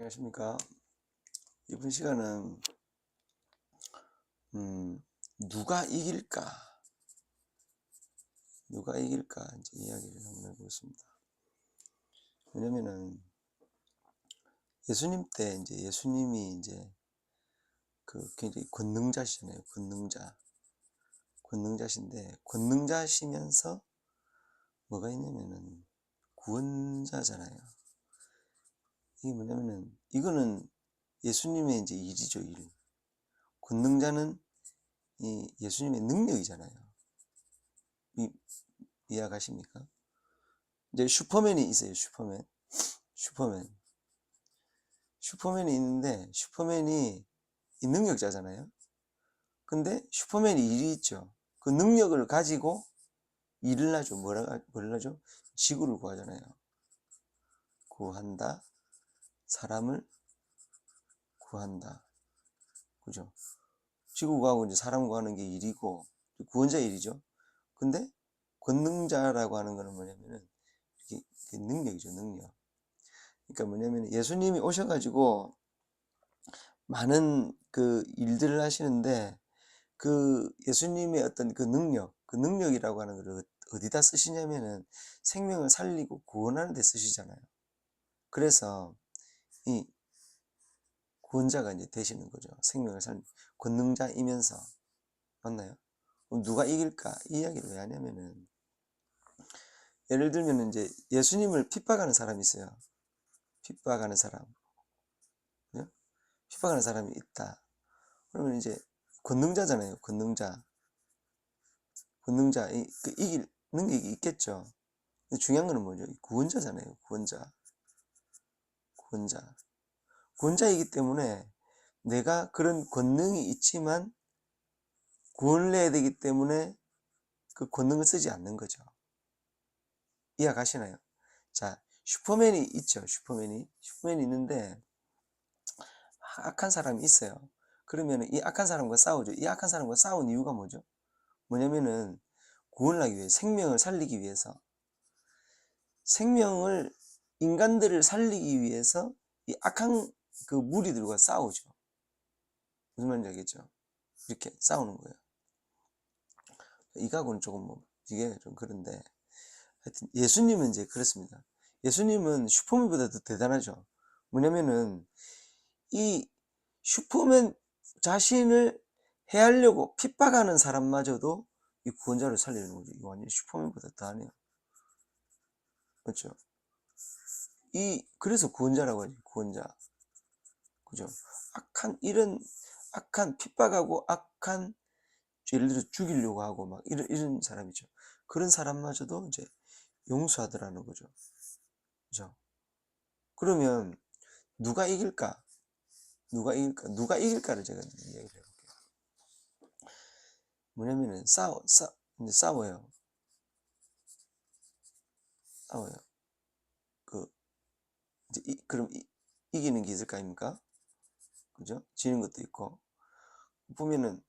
안녕하십니까. 이번 시간은 누가 이길까 이제 이야기를 한번 해보겠습니다. 왜냐면은 예수님 때 이제 예수님이 이제 굉장히 권능자시잖아요. 권능자신데 권능자시면서 뭐가 있냐면은 구원자잖아요. 이게 뭐냐면은 이거는 예수님의 이제 일이죠, 일. 권능자는 이 예수님의 능력이잖아요. 이해가십니까? 이제 슈퍼맨이 있어요. 슈퍼맨이 있는데 슈퍼맨이 이 능력자잖아요. 근데 슈퍼맨이 일이 있죠. 그 능력을 가지고 일을 하죠. 뭘 하죠? 지구를 구하잖아요. 구한다. 사람을 구한다. 그죠? 지구 구하고 이제 사람 구하는 게 일이고 구원자 일이죠. 근데 권능자라고 하는 거는 뭐냐면은 이게 능력이죠. 능력. 그러니까 뭐냐면 예수님이 오셔가지고 많은 그 일들을 하시는데 그 예수님의 어떤 그 능력이라고 하는 걸 어디다 쓰시냐면은 생명을 살리고 구원하는 데 쓰시잖아요. 그래서 이 구원자가 이제 되시는 거죠. 생명을 살리고 권능자이면서. 맞나요? 그럼 누가 이길까? 이 이야기를 왜 하냐면은 예를 들면 이제 예수님을 핍박하는 사람이 있어요. 핍박하는 사람. 그죠? 핍박하는 사람이 있다. 그러면 이제 권능자잖아요. 권능자. 이길 능력이 있겠죠. 근데 중요한 거는 뭐죠? 구원자잖아요. 구원자이기 때문에 내가 그런 권능이 있지만 구원을 해야 되기 때문에 그 권능을 쓰지 않는 거죠. 이해가시나요? 자, 슈퍼맨이 있죠. 슈퍼맨이 있는데 악한 사람이 있어요. 그러면 이 악한 사람과 싸우죠. 이 악한 사람과 싸운 이유가 뭐죠? 뭐냐면은 구원을 하기 위해, 생명을 살리기 위해서, 인간들을 살리기 위해서 이 악한 그 무리들과 싸우죠. 무슨 말인지 알겠죠? 이렇게 싸우는 거예요. 이거하고는 조금 이게 좀 그런데, 하여튼 예수님은 이제 그렇습니다. 예수님은 슈퍼맨보다 더 대단하죠. 뭐냐면은 이 슈퍼맨 자신을 해하려고 핍박하는 사람마저도 이 구원자를 살리는 거죠. 이거 완전 슈퍼맨보다 더하네요. 그렇죠? 그래서 구원자라고 하지, 구원자. 그죠? 이런 악한 핍박하고 악한, 예를 들어 죽이려고 하고 막 이런 사람이죠. 그런 사람마저도 이제 용서하더라는 거죠. 그죠? 그러면 누가 이길까? 누가 이길까를 제가 이야기를 해볼게요. 뭐냐면은 이제 싸워요. 이제 그럼 이기는 게 있을 거 아닙니까? 그죠? 지는 것도 있고. 보면은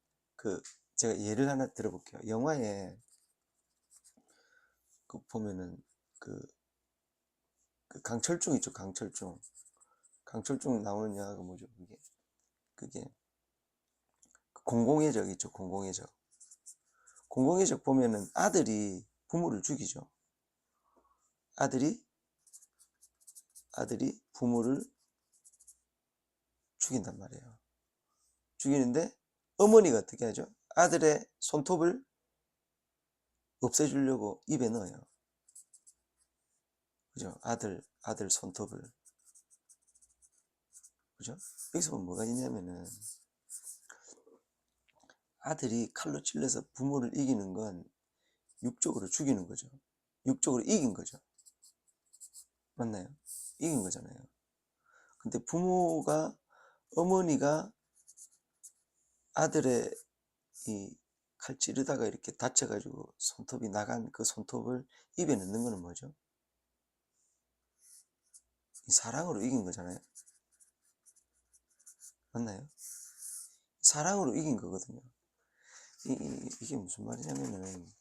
제가 예를 하나 들어볼게요. 영화에 보면은 강철중 있죠. 강철중 나오는 영화가 뭐죠? 그게 공공의 적 있죠. 공공의 적 보면은 아들이 부모를 죽이죠. 아들이 부모를 죽인단 말이에요. 죽이는데 어머니가 어떻게 하죠? 아들의 손톱을 없애주려고 입에 넣어요. 그죠? 아들 손톱을. 그죠? 여기서 보면 뭐가 있냐면은 아들이 칼로 찔러서 부모를 이기는 건 육적으로 죽이는 거죠. 육적으로 이긴 거죠. 맞나요? 이긴 거잖아요. 근데 어머니가 아들의 이 칼 찌르다가 이렇게 다쳐가지고 손톱이 나간 그 손톱을 입에 넣는 거는 뭐죠? 사랑으로 이긴 거잖아요. 맞나요? 사랑으로 이긴 거거든요. 이게 무슨 말이냐면은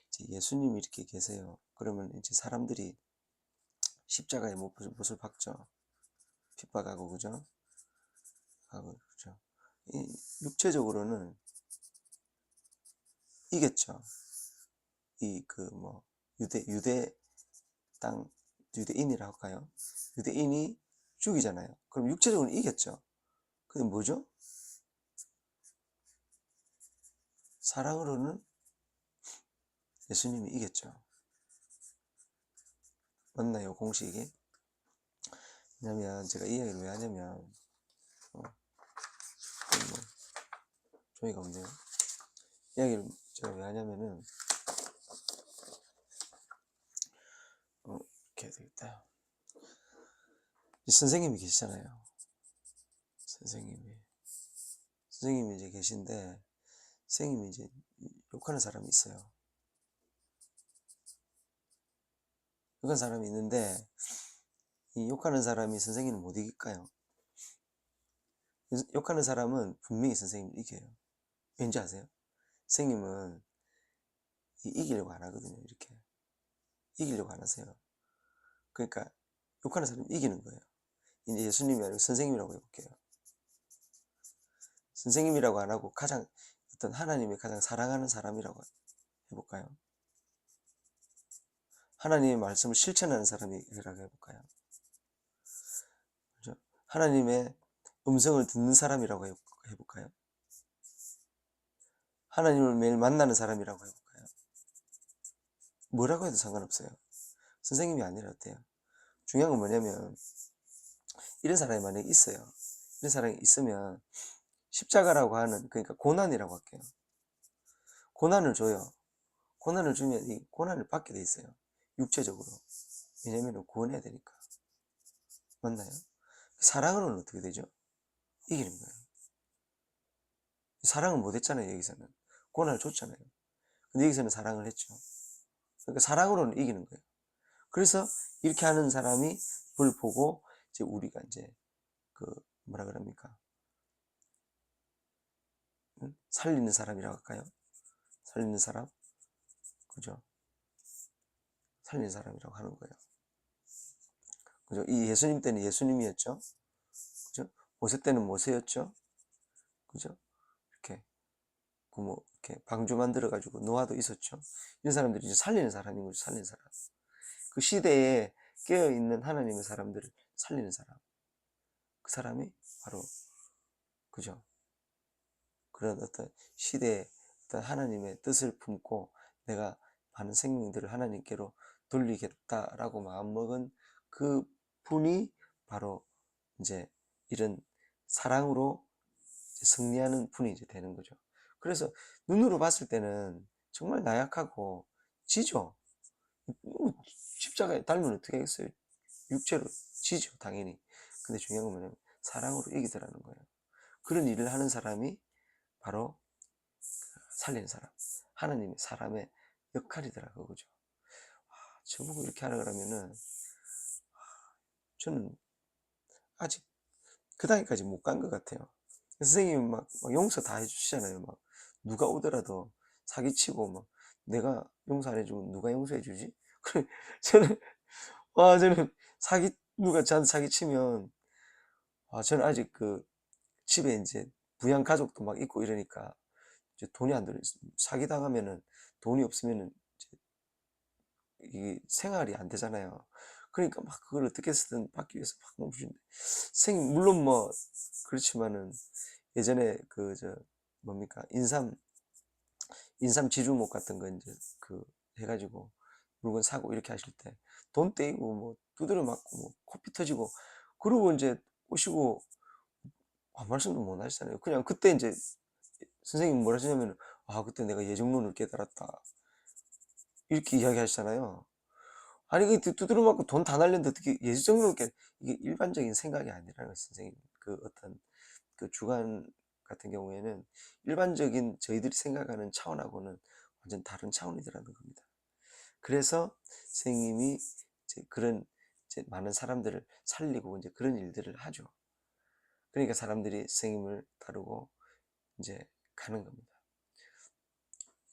이제 예수님이 이렇게 계세요. 그러면 이제 사람들이 십자가에 못을 박죠. 핍박하고, 그죠? 하고, 그죠? 육체적으로는 이겼죠. 유대 땅, 유대인이라 할까요? 유대인이 죽이잖아요. 그럼 육체적으로 이겼죠. 근데 뭐죠? 사랑으로는 예수님이 이겼죠. 맞나요, 공식이? 왜냐면, 제가 이 이야기를 왜 하냐면, 뭐, 종이가 없네요. 이 이야기를 제가 왜 하냐면은, 이렇게 해야 되겠다. 선생님이 계시잖아요. 선생님이 이제 계신데, 선생님이 이제 욕하는 사람이 있어요. 욕하는 사람이 있는데, 이 욕하는 사람이 선생님을 못 이길까요? 욕하는 사람은 분명히 선생님을 이겨요. 왠지 아세요? 선생님은 이기려고 안 하거든요. 이렇게 이기려고 안 하세요. 그러니까 욕하는 사람이 이기는 거예요. 이제 예수님이 아니고 선생님이라고 해볼게요. 선생님이라고 안 하고 가장 어떤 하나님이 가장 사랑하는 사람이라고 해볼까요? 하나님의 말씀을 실천하는 사람이라고 해볼까요? 그렇죠? 하나님의 음성을 듣는 사람이라고 해볼까요? 하나님을 매일 만나는 사람이라고 해볼까요? 뭐라고 해도 상관없어요. 선생님이 아니라 어때요? 중요한 건 뭐냐면, 이런 사람이 만약에 있어요. 이런 사람이 있으면 십자가라고 하는, 그러니까 고난이라고 할게요. 고난을 줘요. 고난을 주면 이 고난을 받게 돼 있어요. 육체적으로. 왜냐면 구원해야 되니까. 맞나요? 사랑으로는 어떻게 되죠? 이기는 거예요. 사랑을 못 했잖아요, 여기서는. 고난을 줬잖아요. 근데 여기서는 사랑을 했죠. 그러니까 사랑으로는 이기는 거예요. 그래서 이렇게 하는 사람이 그걸 보고 이제 우리가 이제 뭐라 그럽니까? 살리는 사람이라고 할까요? 살리는 사람? 그죠? 살리는 사람이라고 하는 거예요. 그죠? 이 예수님 때는 예수님이었죠. 그죠? 모세 때는 모세였죠. 그죠? 이렇게 이렇게 방주 만들어 가지고 노아도 있었죠. 이런 사람들이 이제 살리는 사람인 거죠. 살리는 사람. 그 시대에 깨어 있는 하나님의 사람들을 살리는 사람. 그 사람이 바로 그죠? 그런 어떤 시대에 어떤 하나님의 뜻을 품고 내가 많은 생명들을 하나님께로 돌리겠다라고 마음먹은 그 분이 바로 이제 이런 사랑으로 승리하는 분이 이제 되는 거죠. 그래서 눈으로 봤을 때는 정말 나약하고 지죠. 십자가에 달면 어떻게 하겠어요? 육체로 지죠, 당연히. 근데 중요한 건 뭐냐면 사랑으로 이기더라는 거예요. 그런 일을 하는 사람이 바로 살리는 사람, 하나님의 사람의 역할이더라 그거죠. 저보고 이렇게 하라 그러면은 저는 아직 그 단계까지 못 간 것 같아요. 선생님이 막 용서 다 해주시잖아요. 막 누가 오더라도 사기치고 막 내가 용서 안 해주면 누가 용서해 주지? 그래 저는 저는 누가 저한테 사기치면 저는 아직 집에 이제 부양 가족도 막 있고 이러니까 이제 돈이 안 들어. 사기 당하면은 돈이 없으면은 이게 생활이 안 되잖아요. 그러니까 막 그걸 어떻게 해서든 받기 위해서 막 멈추는데 물론 뭐 그렇지만은 예전에 뭡니까 인삼 지주목 같은 거 이제 해가지고 물건 사고 이렇게 하실 때 돈 떼이고 뭐 두드려 맞고 뭐 코피 터지고 그러고 이제 오시고 말씀도 못 하시잖아요. 그냥 그때 이제 선생님 뭐라 하시냐면 그때 내가 예정론을 깨달았다 이렇게 이야기하시잖아요. 아니 두드려 맞고 돈 다 날렸는데 어떻게 예정론을 이게 일반적인 생각이 아니라는 거예요. 선생님 어떤 주관 같은 경우에는 일반적인 저희들이 생각하는 차원하고는 완전 다른 차원이더라는 겁니다. 그래서 선생님이 이제 그런 이제 많은 사람들을 살리고 이제 그런 일들을 하죠. 그러니까 사람들이 선생님을 따르고 이제 가는 겁니다.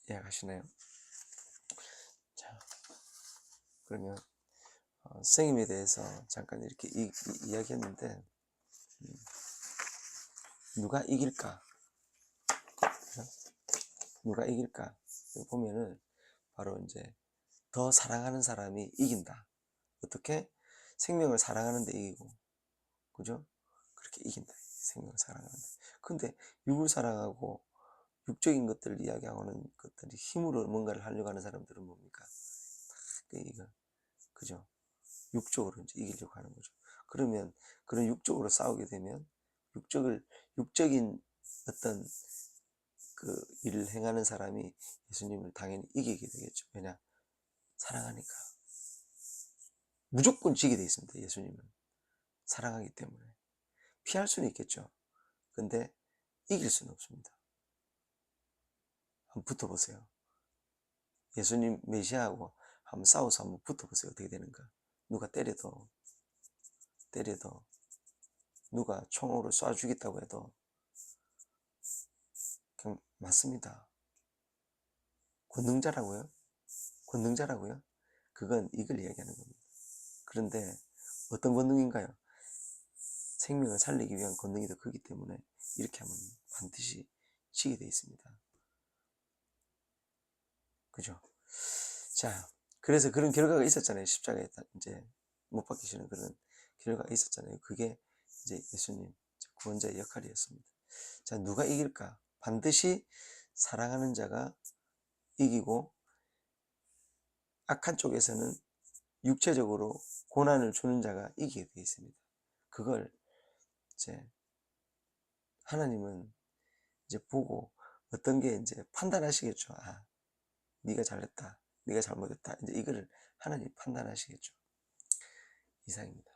이해가시나요? 자, 그러면 선생님에 대해서 잠깐 이렇게 이야기했는데 누가 이길까? 누가 이길까? 보면은 바로 이제 더 사랑하는 사람이 이긴다. 어떻게? 생명을 사랑하는데 이기고, 그죠? 그렇게 이긴다. 생명을 사랑하는데. 근데 육을 사랑하고 육적인 것들을 이야기하는 것들이 힘으로 뭔가를 하려고 하는 사람들은 뭡니까? 이거, 그죠? 육적으로 이제 이기려고 하는 거죠. 그러면 그런 육적으로 싸우게 되면 육적인 어떤 그 일을 행하는 사람이 예수님을 당연히 이기게 되겠죠. 왜냐? 사랑하니까. 무조건 지게 돼 있습니다. 예수님은. 사랑하기 때문에. 피할 수는 있겠죠. 근데 이길 수는 없습니다. 한번 붙어보세요. 예수님 메시아하고 한번 싸워서 한번 붙어보세요. 어떻게 되는가. 누가 때려도 누가 총으로 쏴 죽였다고 해도 그냥 맞습니다. 권능자라고요? 권능자라고요? 그건 이걸 이야기하는 겁니다. 그런데 어떤 권능인가요? 생명을 살리기 위한 권능이 더 크기 때문에 이렇게 하면 반드시 지게 되어 있습니다. 그죠? 자, 그래서 그런 결과가 있었잖아요. 십자가에 이제 못 박히시는 그런 결과가 있었잖아요. 그게 이제 예수님 구원자의 역할이었습니다. 자, 누가 이길까? 반드시 사랑하는 자가 이기고, 악한 쪽에서는 육체적으로 고난을 주는 자가 이기게 되어 있습니다. 그걸 이제 하나님은 이제 보고 어떤 게 이제 판단하시겠죠. 아, 네가 잘했다, 네가 잘못했다. 이제 이거를 하나님 판단하시겠죠. 이상입니다.